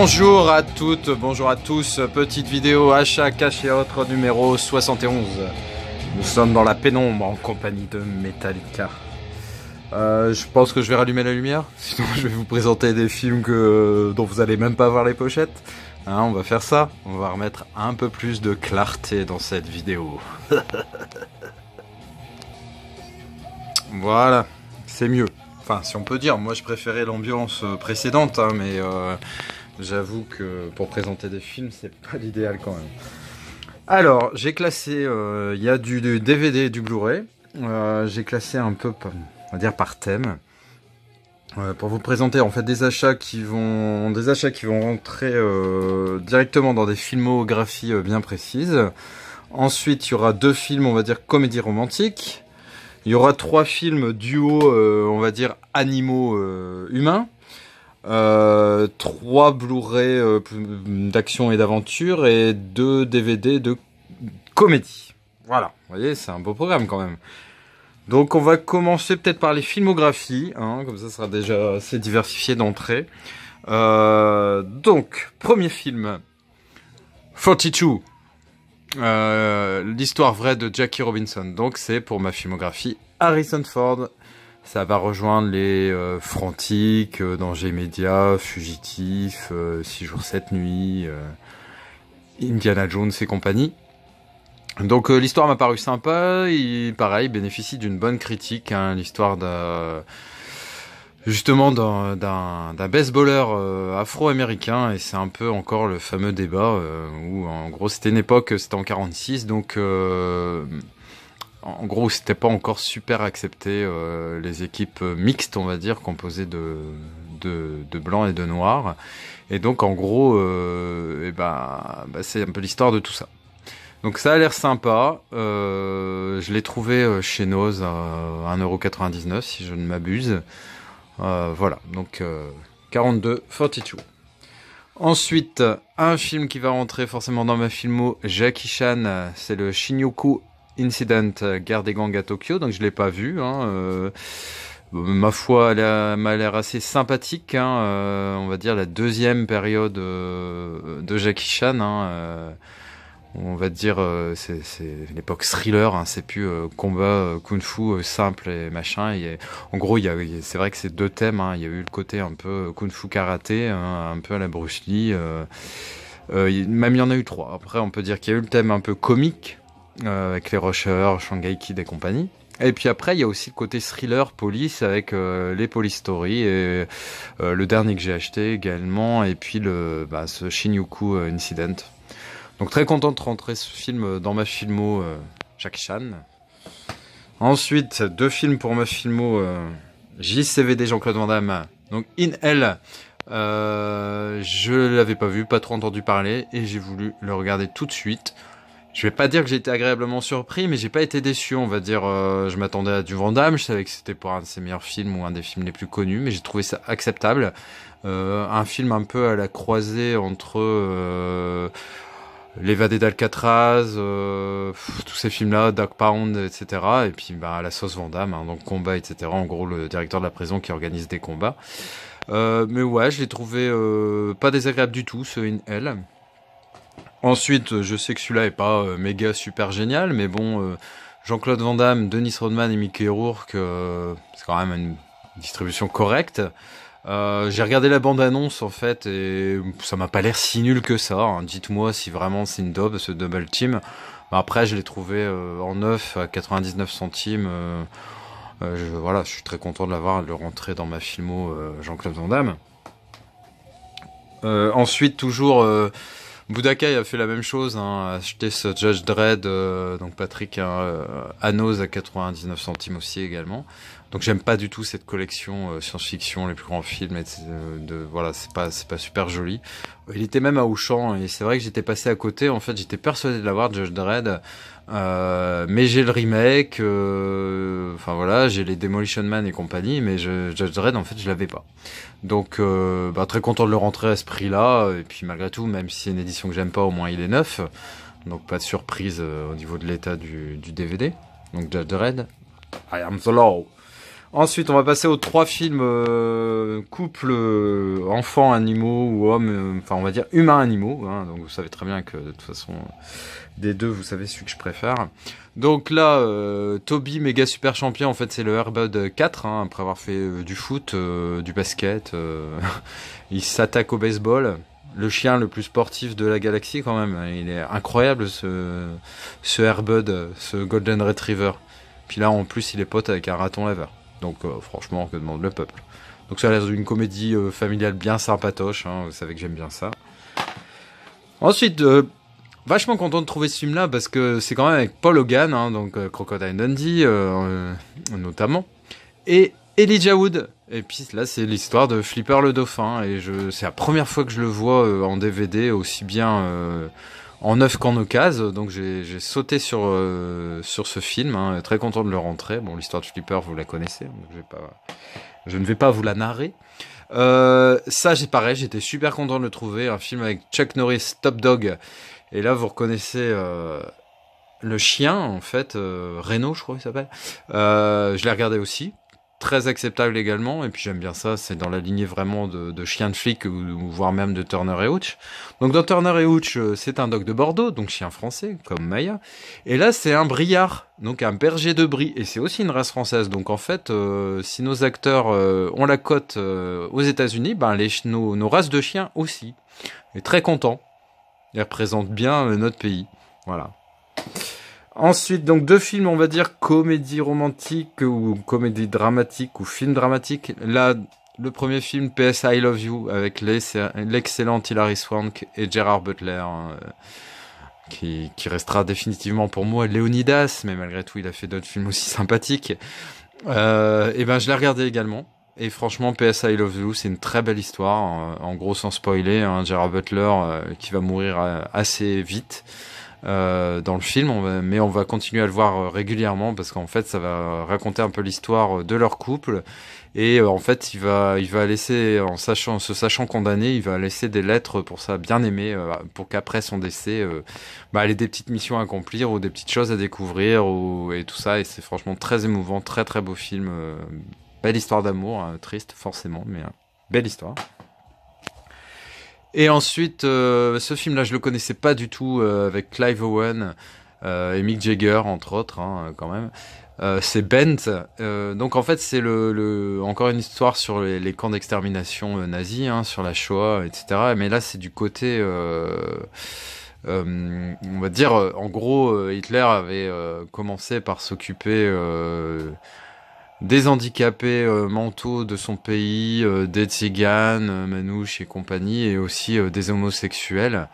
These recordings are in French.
Bonjour à toutes, bonjour à tous, petite vidéo achat cash et autres numéro 71. Nous sommes dans la pénombre en compagnie de Metallica. Je pense que je vais rallumer la lumière, sinon je vais vous présenter des films dont vous allez même pas voir les pochettes. Hein, on va faire ça, on va remettre un peu plus de clarté dans cette vidéo. Voilà, c'est mieux. Enfin, si on peut dire, moi je préférais l'ambiance précédente, hein, mais j'avoue que pour présenter des films, c'est pas l'idéal quand même. Alors, j'ai classé, il y a du DVD et du Blu-ray. J'ai classé un peu, on va dire par thème, pour vous présenter en fait des achats qui vont rentrer directement dans des filmographies bien précises. Ensuite, il y aura 2 films, on va dire comédie romantique. Il y aura 3 films duo, on va dire animaux humains. 3 Blu-ray d'action et d'aventure et 2 DVD de comédie. Voilà, vous voyez, c'est un beau programme quand même. Donc on va commencer peut-être par les filmographies, hein, comme ça sera déjà assez diversifié d'entrée. Donc, premier film, 42. L'histoire vraie de Jackie Robinson. Donc c'est pour ma filmographie Harrison Ford. Ça va rejoindre les Frantic, Danger immédiat, Fugitif, 6 jours 7 nuits, Indiana Jones et compagnie. Donc l'histoire m'a paru sympa, pareil, bénéficie d'une bonne critique, hein, l'histoire justement d'un baseballeur afro-américain, et c'est un peu encore le fameux débat où en gros c'était une époque, c'était en 46, donc en gros c'était pas encore super accepté les équipes mixtes, on va dire, composées de blancs et de noirs, et donc en gros c'est un peu l'histoire de tout ça. Donc ça a l'air sympa, je l'ai trouvé chez Noz à 1,99 € si je ne m'abuse. Voilà, donc 42. Ensuite, un film qui va rentrer forcément dans ma filmo, Jackie Chan, c'est le Shinjuku Incident, guerre des gangs à Tokyo, donc je l'ai pas vu, hein, ma foi, elle m'a l'air assez sympathique, hein, on va dire la deuxième période de Jackie Chan, hein, on va dire c'est l'époque thriller, hein, c'est plus combat kung-fu simple et machin. En gros, c'est vrai que c'est 2 thèmes, hein, il y a eu le côté un peu kung-fu karaté, hein, un peu à la Bruce Lee. Même il y en a eu 3. Après, on peut dire qu'il y a eu le thème un peu comique avec les Rushers, Shanghai Kid et compagnie. Et puis après, il y a aussi le côté thriller, police, avec les Police Story et le dernier que j'ai acheté également. Et puis ce Shinjuku Incident. Donc très content de rentrer ce film dans ma filmo Jackie Chan. Ensuite, 2 films pour ma filmo JCVD Jean-Claude Van Damme. Donc In Hell, je l'avais pas vu, pas trop entendu parler, et j'ai voulu le regarder tout de suite. Je vais pas dire que j'ai été agréablement surpris, mais j'ai pas été déçu, on va dire. Je m'attendais à du Van Damme, je savais que c'était pour un de ses meilleurs films ou un des films les plus connus, mais j'ai trouvé ça acceptable. Un film un peu à la croisée entre L'évadé d'Alcatraz, tous ces films-là, Dog Pound, etc. Et puis à la sauce Van Damme, hein, donc combat, etc. En gros, le directeur de la prison qui organise des combats. Mais ouais, je l'ai trouvé pas désagréable du tout, ce In Hell. Ensuite, je sais que celui-là est pas méga super génial, mais bon, Jean-Claude Van Damme, Dennis Rodman et Mickey Rourke, c'est quand même une distribution correcte. J'ai regardé la bande-annonce en fait et ça m'a pas l'air si nul que ça, hein. Dites-moi si vraiment c'est une daube, ce double team. Après je l'ai trouvé en neuf à 99 centimes. Voilà, je suis très content de l'avoir, de le rentrer dans ma filmo Jean-Claude Van Damme. Ensuite toujours Budokai a fait la même chose, hein, a acheté ce Judge Dredd, donc Patrick Anos à 99 centimes aussi également. Donc j'aime pas du tout cette collection science-fiction, les plus grands films, voilà, c'est pas super joli. Il était même à Auchan et c'est vrai que j'étais passé à côté. En fait, j'étais persuadé de l'avoir, Judge Dredd, mais j'ai le remake. Enfin voilà, j'ai les Demolition Man et compagnie, mais Judge Dredd en fait je l'avais pas. Donc très content de le rentrer à ce prix-là. Et puis malgré tout, même si c'est une édition que j'aime pas, au moins il est neuf. Donc pas de surprise au niveau de l'état du DVD. Donc Judge Dredd, I am the law. Ensuite, on va passer aux 3 films couple, enfants, animaux ou hommes, enfin on va dire humains animaux. Hein, donc vous savez très bien que de toute façon, des deux, vous savez celui que je préfère. Donc là, Toby, méga super champion, en fait c'est le Air Bud 4, hein, après avoir fait du foot, du basket. Il s'attaque au baseball. Le chien le plus sportif de la galaxie quand même. Il est incroyable ce Air Bud, ce Golden Retriever. Puis là en plus il est pote avec un raton laveur. Donc franchement, que demande le peuple. Donc ça a l'air d'une comédie familiale bien sympatoche, hein, vous savez que j'aime bien ça. Ensuite, vachement content de trouver ce film-là parce que c'est quand même avec Paul Hogan, hein, donc Crocodile Dundee notamment, et Elijah Wood. Et puis là, c'est l'histoire de Flipper le dauphin, et c'est la première fois que je le vois en DVD, aussi bien en neuf qu'en occasion, donc j'ai sauté sur ce film, hein, très content de le rentrer. Bon, l'histoire de Flipper, vous la connaissez, donc je ne vais pas vous la narrer. Ça, pareil, j'étais super content de le trouver, un film avec Chuck Norris, Top Dog, et là vous reconnaissez le chien, en fait, Reno, je crois qu'il s'appelle. Je l'ai regardé aussi. Très acceptable également, et puis j'aime bien ça, c'est dans la lignée vraiment de chien de flic, ou voire même de Turner et Hooch. Donc dans Turner et Hooch, c'est un dog de Bordeaux, donc chien français, comme Maya, et là c'est un briard, donc un berger de brie, et c'est aussi une race française, donc en fait, si nos acteurs ont la cote aux États-Unis, ben nos races de chiens aussi, et très content, ils représentent bien notre pays, voilà. Ensuite, donc 2 films, on va dire comédie romantique ou comédie dramatique ou film dramatique. Là, le premier film, PS I Love You, avec l'excellent Hilary Swank et Gerard Butler, qui restera définitivement pour moi Léonidas, mais malgré tout, il a fait d'autres films aussi sympathiques. Et ben, je l'ai regardé également. Et franchement, PS I Love You, c'est une très belle histoire. En gros, sans spoiler, hein, Gerard Butler qui va mourir assez vite. Dans le film, mais on va continuer à le voir régulièrement parce qu'en fait ça va raconter un peu l'histoire de leur couple, et en fait il va laisser, se sachant condamné, il va laisser des lettres pour sa bien-aimée, pour qu'après son décès elle ait des petites missions à accomplir ou des petites choses à découvrir et tout ça, et c'est franchement très émouvant, très très beau film, belle histoire d'amour, hein, triste forcément, mais belle histoire. Et ensuite, ce film-là, je le connaissais pas du tout, avec Clive Owen et Mick Jagger, entre autres, hein, quand même. C'est Bent. Donc en fait, c'est encore une histoire sur les camps d'extermination nazis, hein, sur la Shoah, etc. Mais là, c'est du côté, on va dire, en gros, Hitler avait commencé par s'occuper des handicapés mentaux de son pays, des tziganes, manouches et compagnie, et aussi des homosexuels.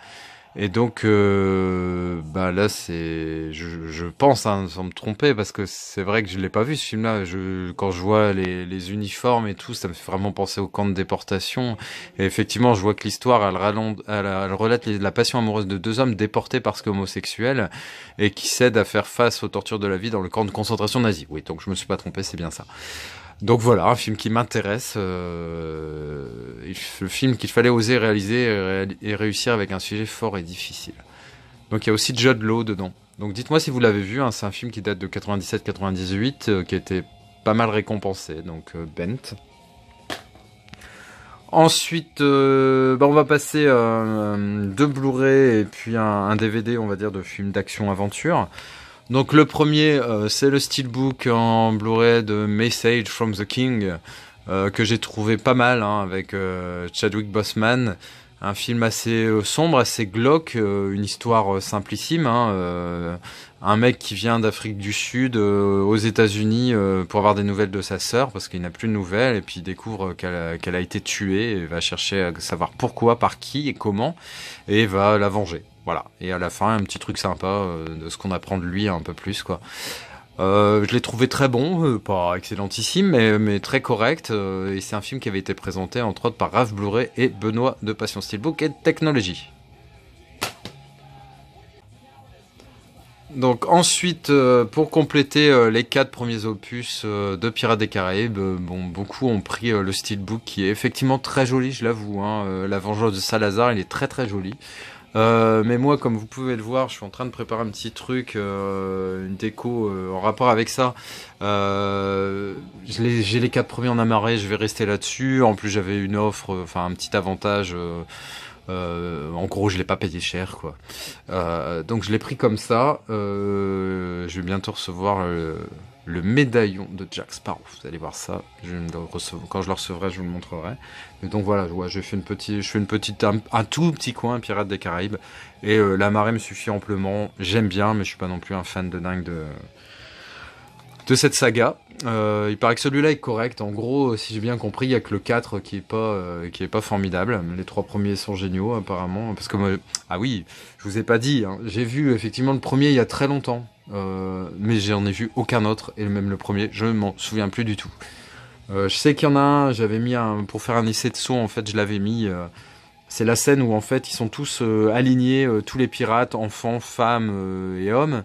Et donc, là, je pense, hein, sans me tromper, parce que c'est vrai que je l'ai pas vu ce film-là. Quand je vois les uniformes et tout, ça me fait vraiment penser au camp de déportation. Et effectivement, je vois que l'histoire, elle relate la passion amoureuse de 2 hommes déportés parce qu'homosexuels et qui cèdent à faire face aux tortures de la vie dans le camp de concentration nazi. Oui, donc je me suis pas trompé, c'est bien ça. Donc voilà, un film qui m'intéresse, le film qu'il fallait oser réaliser et réussir avec un sujet fort et difficile. Donc il y a aussi Jude Law dedans. Donc dites-moi si vous l'avez vu, hein, c'est un film qui date de 97-98, qui a été pas mal récompensé, donc Bent. Ensuite, on va passer 2 Blu-ray et puis un DVD, on va dire, de films d'action-aventure. Donc le premier, c'est le Steelbook en Blu-ray de Message from the King, que j'ai trouvé pas mal, hein, avec Chadwick Boseman. Un film assez sombre, assez glauque, une histoire simplissime, hein, un mec qui vient d'Afrique du Sud aux États-Unis pour avoir des nouvelles de sa sœur, parce qu'il n'a plus de nouvelles, et puis il découvre qu'elle a été tuée, et va chercher à savoir pourquoi, par qui et comment, et va la venger. Voilà. Et à la fin, un petit truc sympa de ce qu'on apprend de lui un peu plus, quoi. Je l'ai trouvé très bon, pas excellentissime, mais très correct. Et c'est un film qui avait été présenté entre autres par Raph Blu-ray et Benoît de Passion Steelbook et Technologie. Donc ensuite, pour compléter les 4 premiers opus de Pirates des Caraïbes, beaucoup ont pris le Steelbook qui est effectivement très joli, je l'avoue. Hein, La Vengeance de Salazar, il est très très joli. Mais moi, comme vous pouvez le voir, je suis en train de préparer un petit truc, une déco en rapport avec ça. J'ai les 4 premiers en amarré, je vais rester là-dessus. En plus, j'avais une offre, enfin un petit avantage. En gros, je l'ai pas payé cher, quoi. Donc je l'ai pris comme ça. Je vais bientôt recevoir le médaillon de Jack Sparrow. Vous allez voir ça. Quand je le recevrai, je vous le montrerai. Et donc voilà, ouais, je fais un tout petit coin Pirates des Caraïbes. Et la marée me suffit amplement. J'aime bien, mais je suis pas non plus un fan de dingue de cette saga. Il paraît que celui-là est correct. En gros, si j'ai bien compris, il y a que le 4 qui est pas formidable. Les 3 premiers sont géniaux, apparemment. Parce que moi, ah oui, je vous ai pas dit, hein, j'ai vu effectivement le premier il y a très longtemps. Mais j'en ai vu aucun autre. Et même le premier, je m'en souviens plus du tout. Je sais qu'il y en a un, j'avais mis pour faire un essai de saut, en fait, je l'avais mis. C'est la scène où en fait ils sont tous alignés, tous les pirates, enfants, femmes et hommes,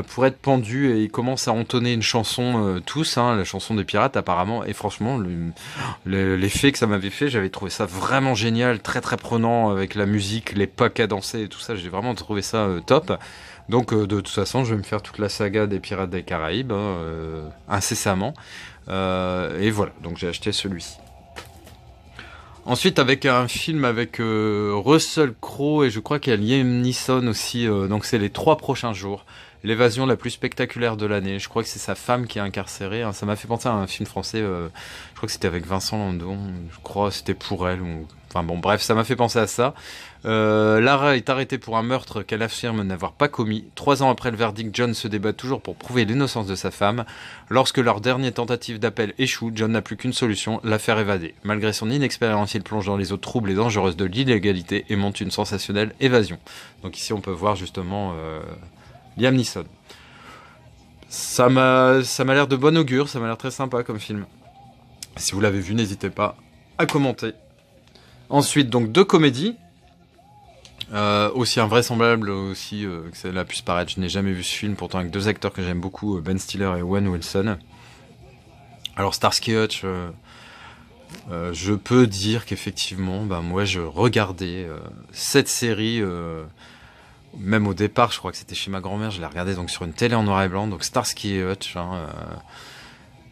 pour être pendus et ils commencent à entonner une chanson tous, hein, la chanson des pirates apparemment. Et franchement, l'effet que ça m'avait fait, j'avais trouvé ça vraiment génial, très très prenant avec la musique, les pas cadencés et tout ça. J'ai vraiment trouvé ça top. Donc de toute façon, je vais me faire toute la saga des Pirates des Caraïbes incessamment. Et voilà, donc j'ai acheté celui-ci. Ensuite, avec un film avec Russell Crowe et je crois qu'il y a Liam Neeson aussi. Donc c'est les 3 prochains jours. L'évasion la plus spectaculaire de l'année. Je crois que c'est sa femme qui est incarcérée. Hein. Ça m'a fait penser à un film français. Je crois que c'était avec Vincent Landon. Je crois que c'était Pour elle. Enfin bon, bref, ça m'a fait penser à ça. Lara est arrêtée pour un meurtre qu'elle affirme n'avoir pas commis. 3 ans après le verdict, John se débat toujours pour prouver l'innocence de sa femme. Lorsque leur dernière tentative d'appel échoue, John n'a plus qu'une solution, la faire évader. Malgré son inexpérience, il plonge dans les eaux troubles et dangereuses de l'illégalité et monte une sensationnelle évasion. Donc ici, on peut voir justement Liam Neeson. Ça m'a l'air de bon augure, ça m'a l'air très sympa comme film. Si vous l'avez vu, n'hésitez pas à commenter. Ensuite, donc 2 comédies. Aussi invraisemblable aussi que ça a pu se paraître. Je n'ai jamais vu ce film, pourtant avec 2 acteurs que j'aime beaucoup, Ben Stiller et Owen Wilson. Alors Starsky Hutch, je peux dire qu'effectivement, moi je regardais cette série, même au départ, je crois que c'était chez ma grand-mère, je l'ai regardé donc sur une télé en noir et blanc, donc Starsky Hutch,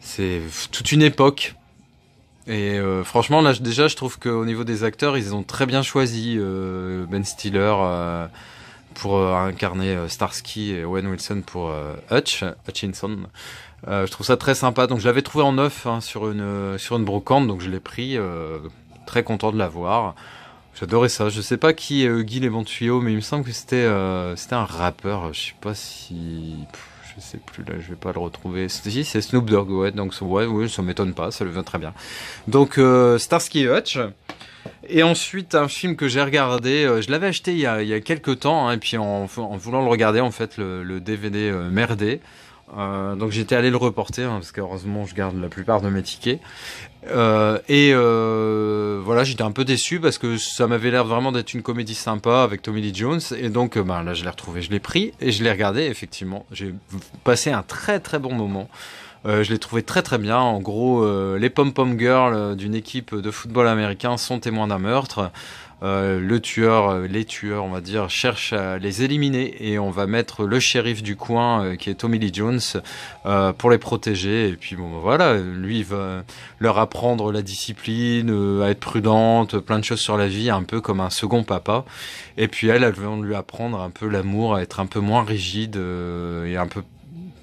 c'est toute une époque. Et franchement, là déjà, je trouve qu'au niveau des acteurs, ils ont très bien choisi Ben Stiller pour incarner Starsky et Owen Wilson pour Hutchinson. Je trouve ça très sympa. Donc je l'avais trouvé en neuf sur une brocante, donc je l'ai pris. Très content de l'avoir. J'adorais ça. Je sais pas qui est Guy Les Bons Tuyaux, mais il me semble que c'était un rappeur. Je sais pas si... je sais plus là, je vais pas le retrouver. Si, c'est Snoop Dogg, ouais. Donc ouais, oui, ça m'étonne pas, ça le va très bien. Donc Starsky Hutch. Et ensuite un film que j'ai regardé, je l'avais acheté il y a quelques temps, et puis en voulant le regarder, en fait le DVD merdé. Donc j'étais allé le reporter parce qu'heureusement je garde la plupart de mes tickets. Voilà, j'étais un peu déçu parce que ça m'avait l'air vraiment d'être une comédie sympa avec Tommy Lee Jones, et donc là je l'ai retrouvé, je l'ai pris et je l'ai regardé. Effectivement, j'ai passé un très très bon moment. Je l'ai trouvé très très bien. En gros, les pom-pom girls d'une équipe de football américain sont témoins d'un meurtre. Les tueurs, on va dire, cherchent à les éliminer, et on va mettre le shérif du coin, qui est Tommy Lee Jones, pour les protéger. Et puis voilà, lui il va leur apprendre la discipline, à être prudente, plein de choses sur la vie, un peu comme un second papa. Et puis elles vont lui apprendre un peu l'amour, à être un peu moins rigide et un peu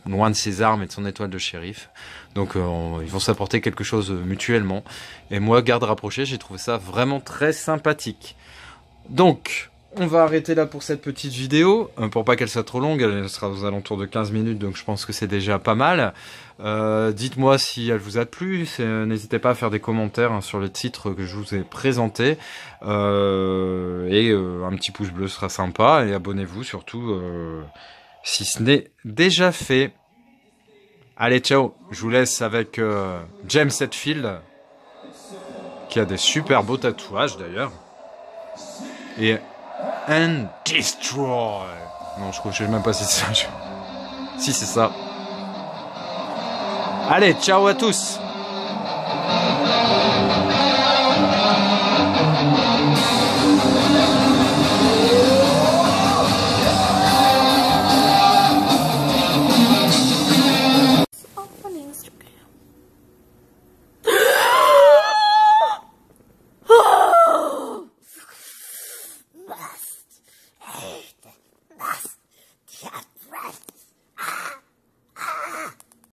loin de ses armes et de son étoile de shérif. Donc ils vont s'apporter quelque chose mutuellement. Et moi, garde rapprochée, j'ai trouvé ça vraiment très sympathique. Donc, on va arrêter là pour cette petite vidéo, pour pas qu'elle soit trop longue. Elle sera aux alentours de 15 minutes, donc je pense que c'est déjà pas mal. Dites-moi si elle vous a plu. N'hésitez pas à faire des commentaires sur les titres que je vous ai présentés. Et un petit pouce bleu sera sympa. Et abonnez-vous surtout si ce n'est déjà fait. Allez, ciao. Je vous laisse avec James Hetfield, qui a des super beaux tatouages d'ailleurs. Et And Destroy. Non, je sais même pas si c'est ça. Si, c'est ça. Allez, ciao à tous.